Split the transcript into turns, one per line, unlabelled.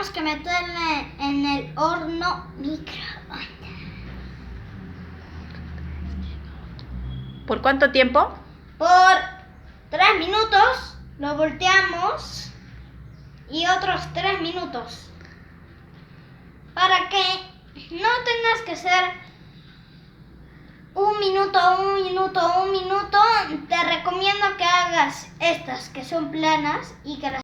tenemos que meterle en el horno microondas.
¿Por cuánto tiempo?
Por 3 minutos. Lo volteamos. Y otros 3 minutos. Para que no tengas que hacer 1 minuto, 1 minuto, 1 minuto. Te recomiendo que hagas estas que son planas y que las